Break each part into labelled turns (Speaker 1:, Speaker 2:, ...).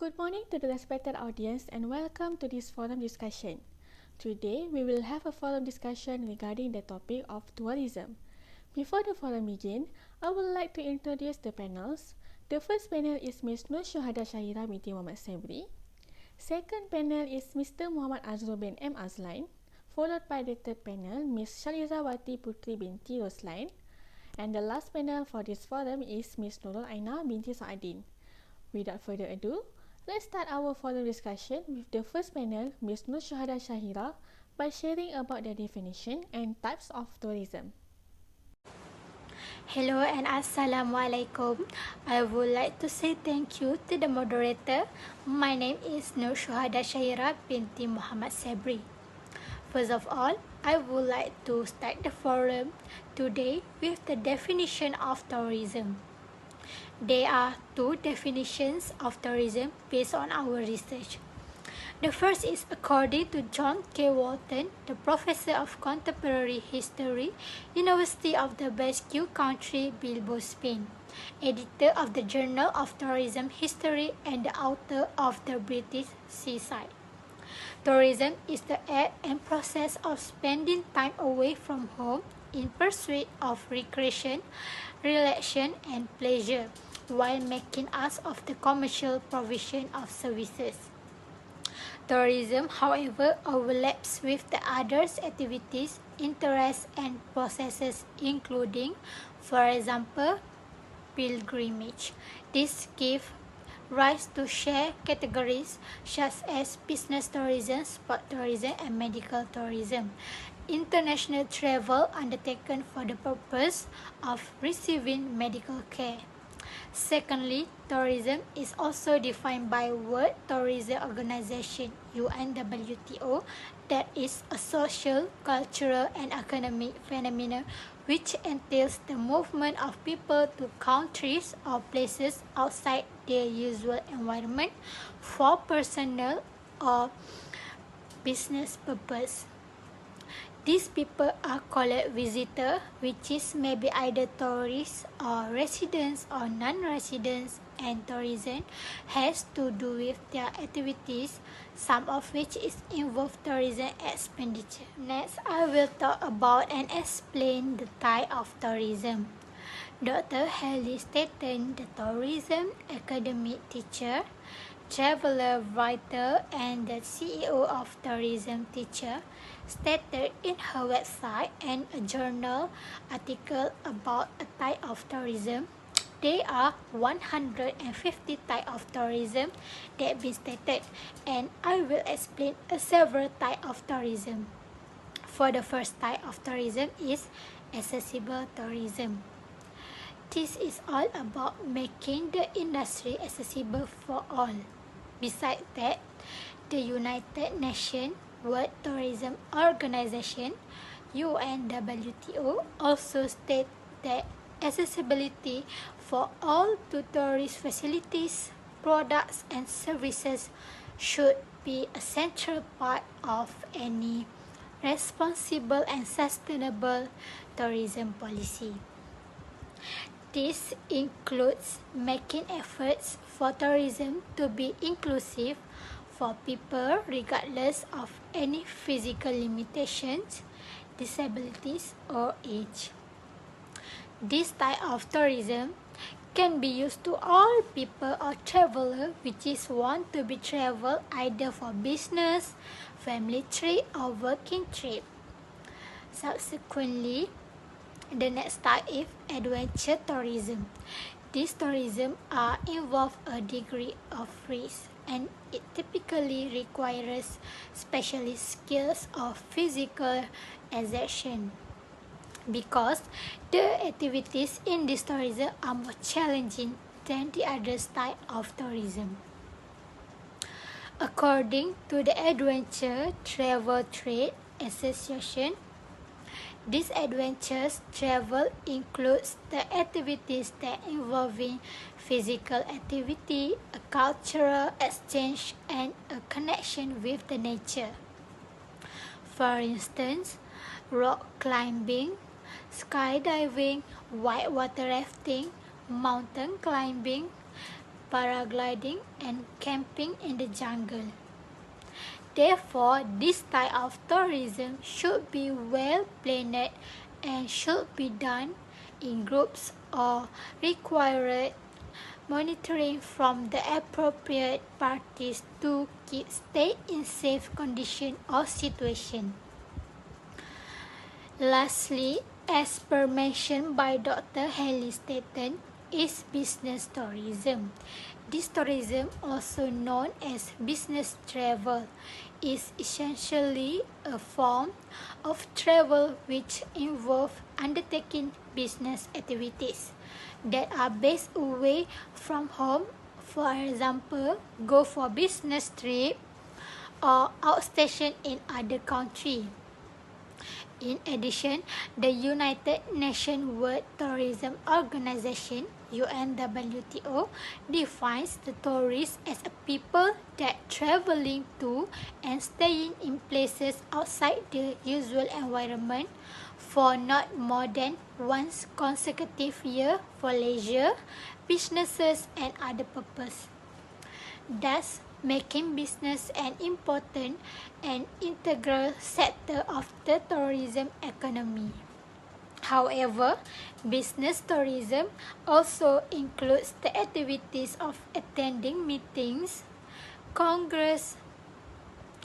Speaker 1: Good morning to the respected audience and welcome to this forum discussion. Today, we will have a forum discussion regarding the topic of tourism. Before the forum begins, I would like to introduce the panels. The first panel is Ms. Nur Syuhada Syahira binti Muhammad Sabri. Second panel is Mr. Muhammad Azrul bin M. Azlain, followed by the third panel, Ms. Shalizawati Putri binti Roslain. And the last panel for this forum is Ms. Nurul Aina binti Saadin. Without further ado, let's start our forum discussion with the first panel, Ms. Nur Syuhada Syahira, by sharing about the definition and types of tourism.
Speaker 2: Hello and Assalamualaikum. I would like to say thank you to the moderator. My name is Nur Syuhada Syahira binti Muhammad Sabri. First of all, I would like to start the forum today with the definition of tourism. There are two definitions of tourism based on our research. The first is according to John K. Walton, the professor of contemporary history, University of the Basque Country, Bilbao, Spain, editor of the Journal of Tourism History and the author of the British Seaside. Tourism is the act and process of spending time away from home in pursuit of recreation, relaxation, and pleasure, while making use of the commercial provision of services. Tourism, however, overlaps with the other activities, interests, and processes, including, for example, pilgrimage. This gives rise to shared categories such as business tourism, sport tourism, and medical tourism. International travel undertaken for the purpose of receiving medical care. Secondly, tourism is also defined by World Tourism Organization (UNWTO), that is a social, cultural, and economic phenomenon which entails the movement of people to countries or places outside their usual environment for personal or business purpose. These people are called visitors, which is maybe either tourists or residents or non-residents, and tourism has to do with their activities, some of which is involve tourism expenditure. Next, I will talk about and explain the type of tourism. Dr. Haley Staton, the tourism academic teacher, traveler writer, and the CEO of Tourism Teacher, stated in her website and a journal article about a type of tourism. There are 150 types of tourism that have been stated, and I will explain several types of tourism. For the first type of tourism is accessible tourism. This is all about making the industry accessible for all. Besides that, the United Nations World Tourism Organization (UNWTO) also states that accessibility for all to tourist facilities, products, and services should be a central part of any responsible and sustainable tourism policy. This includes making efforts for tourism to be inclusive for people regardless of any physical limitations, disabilities, or age. This type of tourism can be used to all people or travelers which is want to be travel either for business, family trip, or working trip. Subsequently, the next type is adventure tourism. These tourism are involve a degree of risk, and it typically requires specialist skills of physical exertion because the activities in this tourism are more challenging than the other type of tourism. According to the Adventure Travel Trade Association, this adventurous travel includes the activities that involving physical activity, a cultural exchange, and a connection with the nature. For instance, rock climbing, skydiving, whitewater rafting, mountain climbing, paragliding, and camping in the jungle. Therefore, this type of tourism should be well planned and should be done in groups or require monitoring from the appropriate parties to keep stay in safe condition or situation. Lastly, as per mentioned by Dr. Haley Staton, is business tourism. This tourism, also known as business travel, is essentially a form of travel which involves undertaking business activities that are based away from home, for example, go for business trip or outstation in other country. In addition, the United Nations World Tourism Organization UNWTO defines the tourist as a people that traveling to and staying in places outside the usual environment for not more than one consecutive year for leisure, businesses and other purpose. Thus, making business an important and integral sector of the tourism economy. However, business tourism also includes the activities of attending meetings, congress,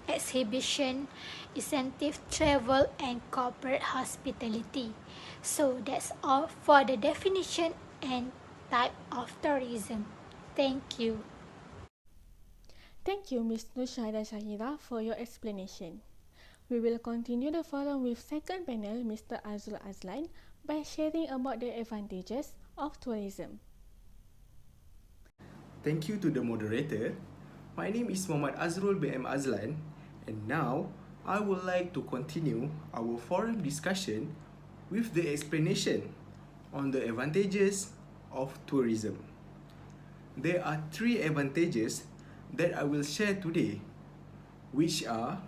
Speaker 2: exhibition, incentive travel, and corporate hospitality. So that's all for the definition and type of tourism. Thank you.
Speaker 1: Thank you, Ms. Nushada Shahira, for your explanation. We will continue the forum with second panel, Mr. Azrul Azlan, by sharing about the advantages of tourism.
Speaker 3: Thank you to the moderator. My name is Muhammad Azrul BM Azlan, and now I would like to continue our forum discussion with the explanation on the advantages of tourism. There are three advantages that I will share today, which are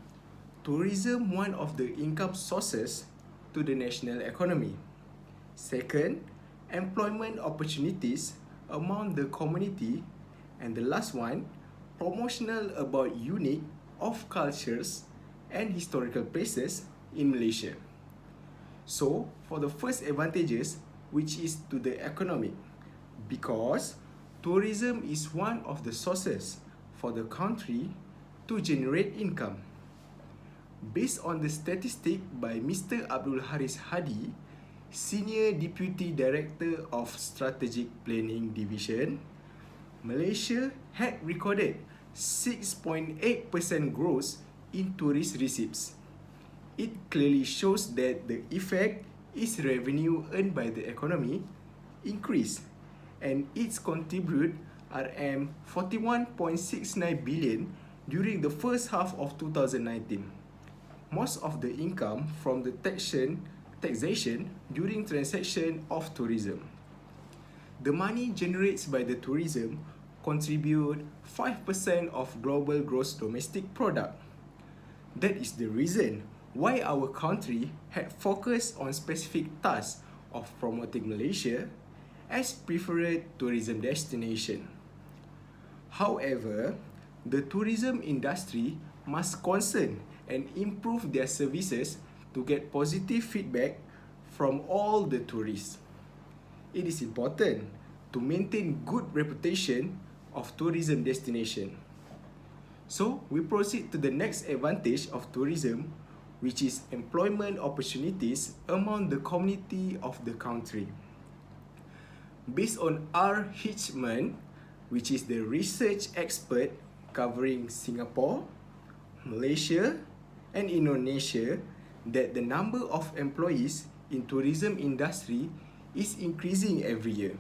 Speaker 3: tourism, one of the income sources to the national economy. Second, employment opportunities among the community. And the last one, promotional about unique of cultures and historical places in Malaysia. So, for the first advantages, which is to the economic, because tourism is one of the sources for the country to generate income. Based on the statistic by Mr. Abdul Haris Hadi, Senior Deputy Director of Strategic Planning Division, Malaysia had recorded 6.8% growth in tourist receipts. It clearly shows that the effect is revenue earned by the economy increase, and its contribute RM41.69 billion during the first half of 2019. Most of the income from the taxation during transaction of tourism. The money generated by the tourism contribute 5% of global gross domestic product. That is the reason why our country had focused on specific tasks of promoting Malaysia as preferred tourism destination. However, the tourism industry must concern and improve their services to get positive feedback from all the tourists. It is important to maintain good reputation of tourism destination. So, we proceed to the next advantage of tourism, which is employment opportunities among the community of the country. Based on R. Hitchman, which is the research expert covering Singapore, Malaysia, and Indonesia, that the number of employees in tourism industry is increasing every year.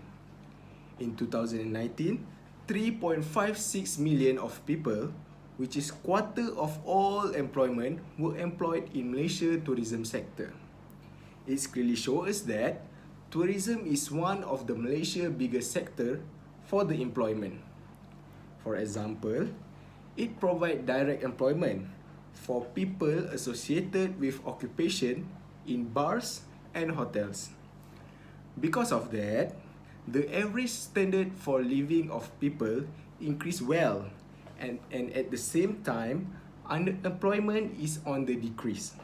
Speaker 3: In 2019, 3.56 million of people, which is quarter of all employment, were employed in Malaysia tourism sector. It clearly shows us that tourism is one of the Malaysia biggest sector for the employment. For example, it provides direct employment for people associated with occupation in bars and hotels. Because of that, the average standard for living of people increase well, and at the same time, unemployment is on the decrease.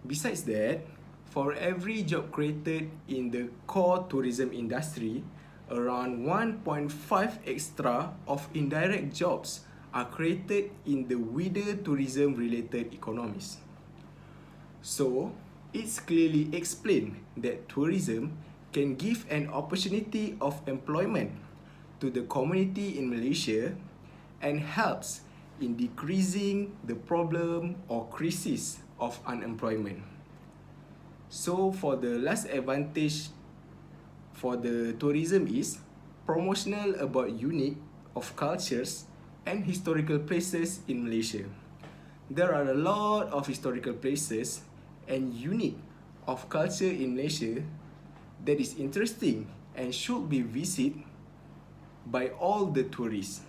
Speaker 3: Besides that, for every job created in the core tourism industry, around 1.5 extra of indirect jobs are created in the wider tourism-related economies. So, it's clearly explained that tourism can give an opportunity of employment to the community in Malaysia and helps in decreasing the problem or crisis of unemployment. So for the last advantage for the tourism is promotional about unique of cultures and historical places in Malaysia. There are a lot of historical places and unique of culture in Malaysia that is interesting and should be visited by all the tourists.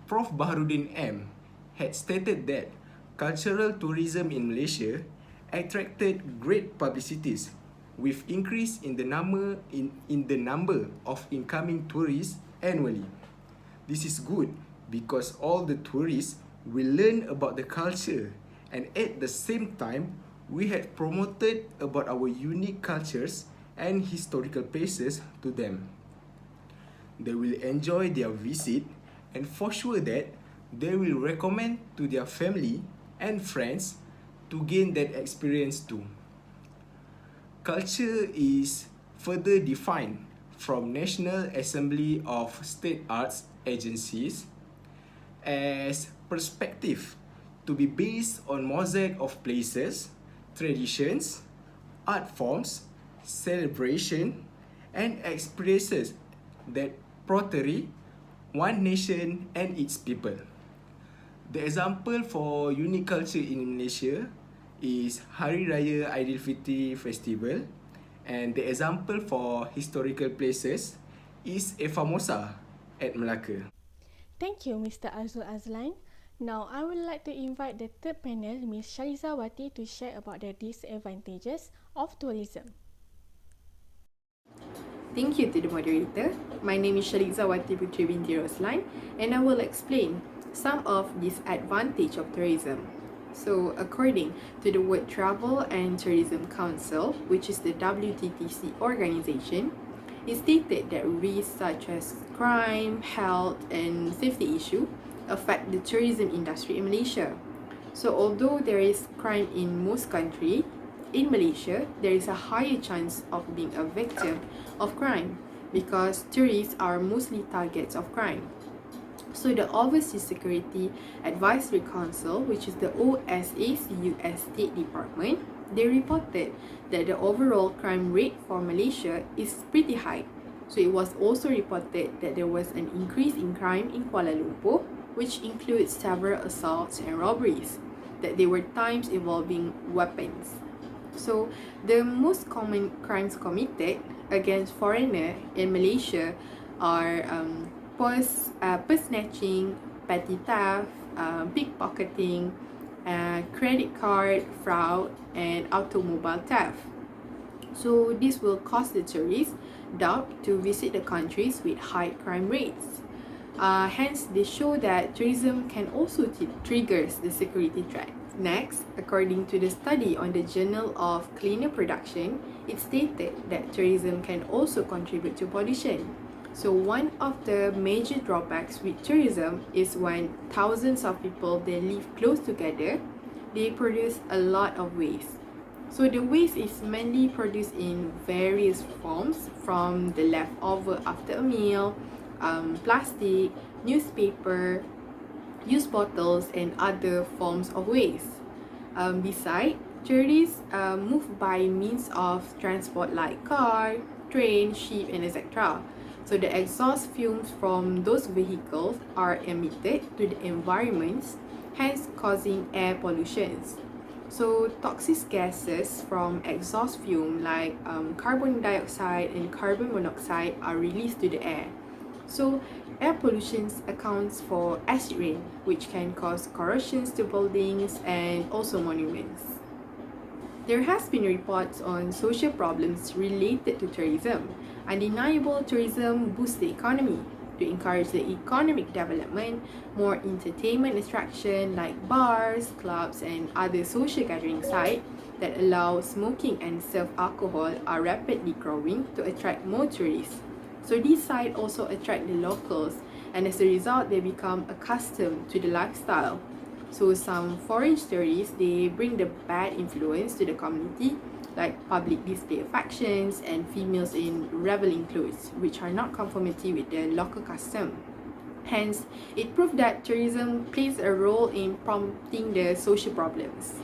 Speaker 3: Prof. Baharudin M. had stated that cultural tourism in Malaysia attracted great publicities with increase in the number of incoming tourists annually. This is good because all the tourists will learn about the culture, and at the same time we had promoted about our unique cultures and historical places to them. They will enjoy their visit, and for sure that they will recommend to their family and friends to gain that experience too. Culture is further defined from National Assembly of State Arts Agencies as perspective to be based on mosaic of places, traditions, art forms, celebration, and experiences that portray one nation and its people. The example for unique culture in Malaysia is Hari Raya Aidilfitri Festival, and the example for historical places is Famosa at Melaka.
Speaker 1: Thank you, Mr. Azul Azlan. Now, I would like to invite the third panel, Ms. Shalizawati, to share about the disadvantages of tourism.
Speaker 4: Thank you to the moderator. My name is Shalizawati Putri binti Roslan, and I will explain some of disadvantage of tourism. So, according to the World Travel and Tourism Council, which is the WTTC organization, it stated that risks such as crime, health, and safety issue affect the tourism industry in Malaysia. So, although there is crime in most countries, in Malaysia, there is a higher chance of being a victim of crime because tourists are mostly targets of crime. So the Overseas Security Advisory Council, which is the OSA's US State Department, they reported that the overall crime rate for Malaysia is pretty high. So it was also reported that there was an increase in crime in Kuala Lumpur, which includes several assaults and robberies, that there were times involving weapons. So the most common crimes committed against foreigners in Malaysia are purse snatching, petty theft, pickpocketing, credit card fraud, and automobile theft. So this will cause the tourists doubt to visit the countries with high crime rates. Hence, they show that tourism can also trigger the security threat. Next, according to the study on the Journal of Cleaner Production, it stated that tourism can also contribute to pollution. So one of the major drawbacks with tourism is when thousands of people they live close together, they produce a lot of waste. So the waste is mainly produced in various forms, from the leftover after a meal, plastic, newspaper, used bottles, and other forms of waste. Besides, tourists move by means of transport like car, train, ship, and etc. So the exhaust fumes from those vehicles are emitted to the environment, hence causing air pollution. So toxic gases from exhaust fume like carbon dioxide and carbon monoxide are released to the air. So air pollution accounts for acid rain, which can cause corrosions to buildings and also monuments. There has been reports on social problems related to tourism. Undeniable tourism boosts the economy. To encourage the economic development, more entertainment attraction like bars, clubs and other social gathering sites that allow smoking and serve alcohol are rapidly growing to attract more tourists. So these sites also attract the locals, and as a result they become accustomed to the lifestyle. So some foreign tourists, they bring the bad influence to the community, like public display of factions and females in reveling clothes, which are not conformity with the local custom. Hence, it proved that tourism plays a role in prompting the social problems.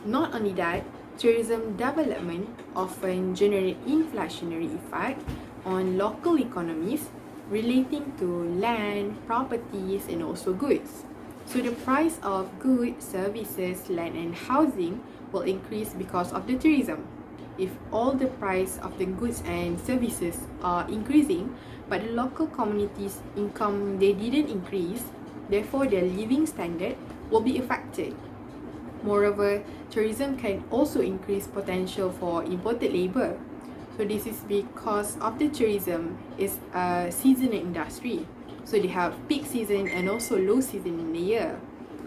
Speaker 4: Not only that, tourism development often generate inflationary effect on local economies relating to land, properties and also goods. So the price of goods, services, land and housing will increase because of the tourism. If all the price of the goods and services are increasing, but the local communities' income they didn't increase, therefore their living standard will be affected. Moreover, tourism can also increase potential for imported labor. So this is because of the tourism is a seasonal industry. So they have peak season and also low season in the year.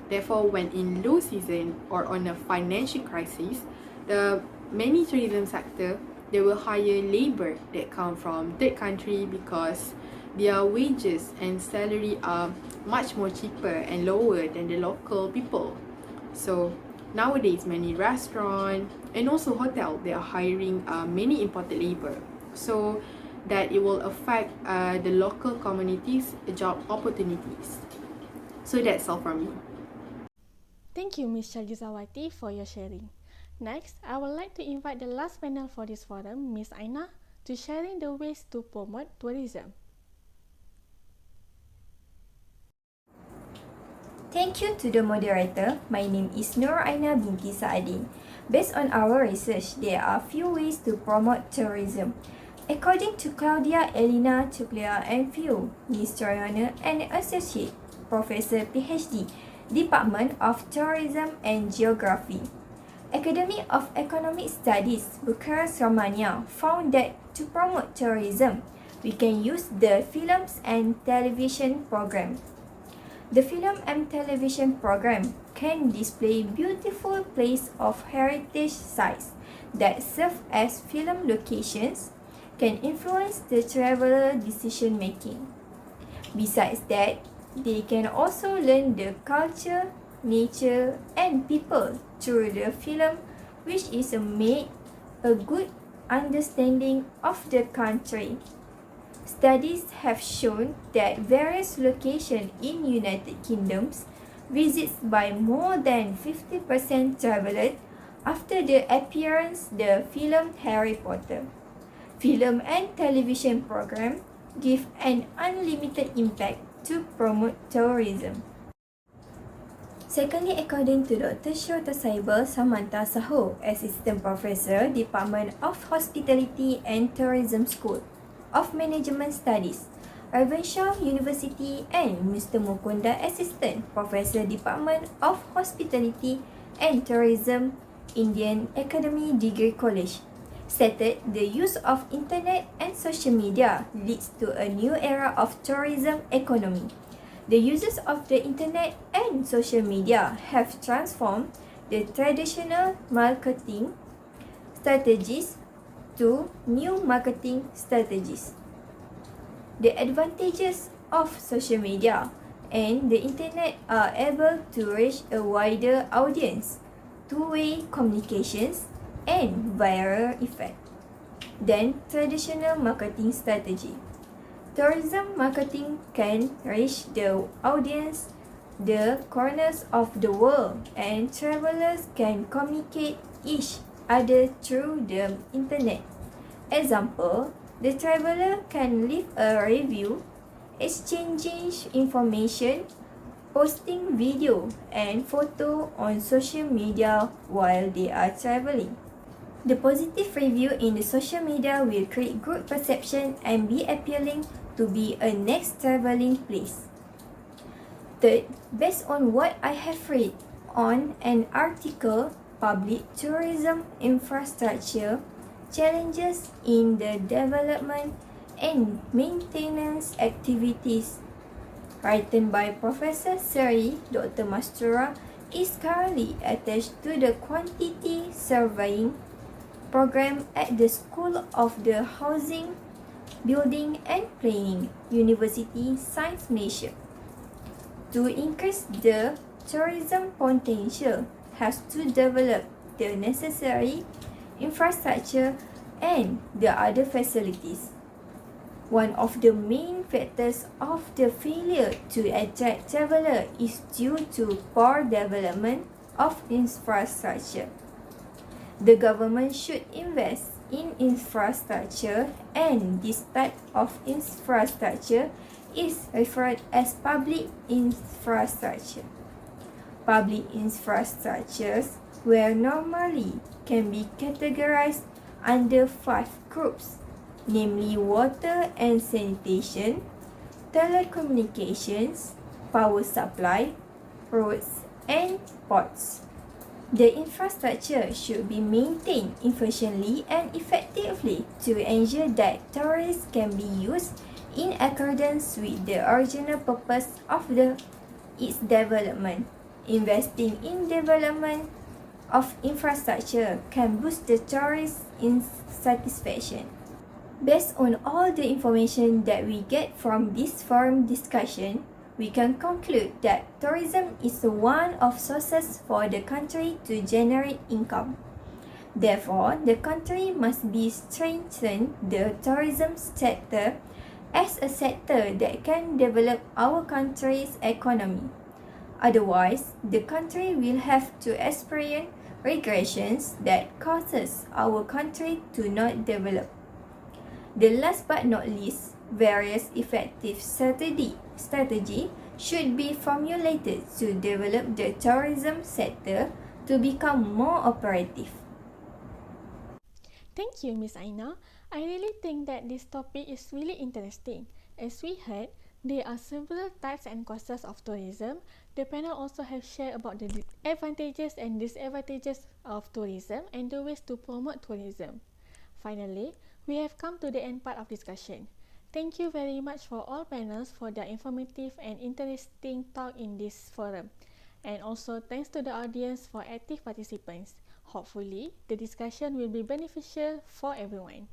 Speaker 4: Therefore, when in low season or on a financial crisis, the many tourism sector they will hire labor that come from third country because their wages and salary are much more cheaper and lower than the local people. So nowadays, many restaurant and also hotel they are hiring many imported labor. So that it will affect the local communities' job opportunities. So that's all from me.
Speaker 1: Thank you, Ms. Shalizawati, for your sharing. Next, I would like to invite the last panel for this forum, Ms. Aina, to sharing the ways to promote tourism.
Speaker 5: Thank you to the moderator. My name is Nur Aina binti Saadin. Based on our research, there are few ways to promote tourism. According to Claudia Elena Tuclea and Few, historian and associate professor PhD, Department of Tourism and Geography. Academy of Economic Studies, Bucharest, Romania, found that to promote tourism, we can use the films and television program. The film and television program can display beautiful places of heritage sites that serve as film locations, can influence the traveler decision making. Besides that, they can also learn the culture, nature and people through the film, which is made a good understanding of the country. Studies have shown that various locations in United Kingdoms visits by more than 50% travelers after the appearance the film Harry Potter. Film and television program give an unlimited impact to promote tourism. Secondly, according to Dr. Shota Saibal Samantha Saho, Assistant Professor, Department of Hospitality and Tourism School of Management Studies, Ravenshaw University, and Mr. Mukunda, Assistant Professor, Department of Hospitality and Tourism, Indian Academy Degree College, stated the use of internet and social media leads to a new era of tourism economy. The uses of the internet and social media have transformed the traditional marketing strategies to new marketing strategies. The advantages of social media and the internet are able to reach a wider audience, two-way communications, and viral effect than traditional marketing strategy. Tourism marketing can reach the audience the corners of the world, and travelers can communicate each other through the internet. Example, the traveler can leave a review, exchanging information, posting video and photo on social media while they are traveling. The positive review in the social media will create good perception and be appealing to be a next traveling place. Third, based on what I have read on an article public tourism infrastructure, challenges in the development and maintenance activities, written by Professor Seri Dr. Mastura, is currently attached to the quantity surveying program at the School of the Housing, Building and Planning, University Science Malaysia. To increase the tourism potential has to develop the necessary infrastructure and the other facilities. One of the main factors of the failure to attract traveller is due to poor development of infrastructure. The government should invest in infrastructure, and this type of infrastructure is referred as public infrastructure. Public infrastructures were normally can be categorized under 5 groups, namely water and sanitation, telecommunications, power supply, roads, and ports. The infrastructure should be maintained efficiently and effectively to ensure that tourists can be used in accordance with the original purpose of its development. Investing in development of infrastructure can boost the tourist satisfaction. Based on all the information that we get from this forum discussion, we can conclude that tourism is one of sources for the country to generate income. Therefore, the country must be strengthen the tourism sector as a sector that can develop our country's economy. Otherwise, the country will have to experience regressions that causes our country to not develop. The last but not least, various effective strategy should be formulated to develop the tourism sector to become more operative.
Speaker 1: Thank you, Miss Aina. I really think that this topic is really interesting. As we heard, there are several types and causes of tourism. The panel also have shared about the advantages and disadvantages of tourism and the ways to promote tourism. Finally, we have come to the end part of discussion. Thank you very much for all panels for their informative and interesting talk in this forum. And also thanks to the audience for active participants. Hopefully, the discussion will be beneficial for everyone.